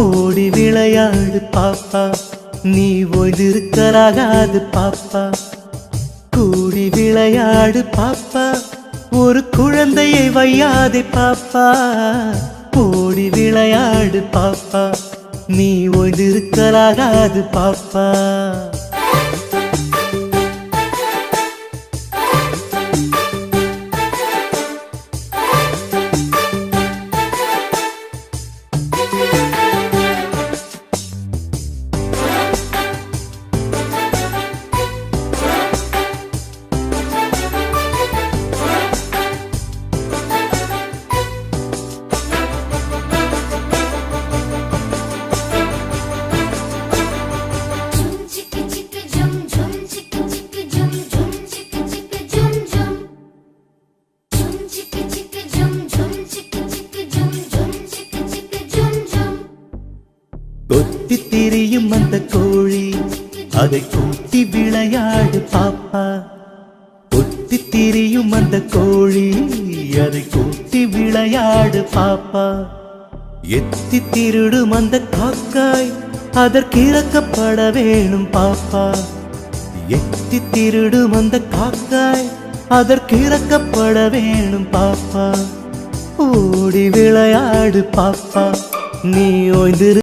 ஓடி விளையாடு பாப்பா, நீ ஓய்ந்திருக்கலாகாது பாப்பா. கூடி விளையாடு பாப்பா, ஒரு குழந்தையை வையாதே பாப்பா. ஓடி விளையாடு பாப்பா, நீ ஓய்ந்திருக்கலாகாது பாப்பா. கொத்தி திரியும் அந்த கோழி, அதை கூட்டி விளையாடு பாப்பா. கொத்தி திரியும் அந்த கோழி, அதை கூட்டி விளையாடு பாப்பா. எத்தி திருடும் அந்த காக்காய், அதற்கு இறக்கப்பட வேணும் பாப்பா. எத்தி திருடும் அந்த காக்காய், அதற்கு இறக்கப்பட வேணும் பாப்பா. ஓடி விளையாடு பாப்பா, நீ ஓய்ந்திரு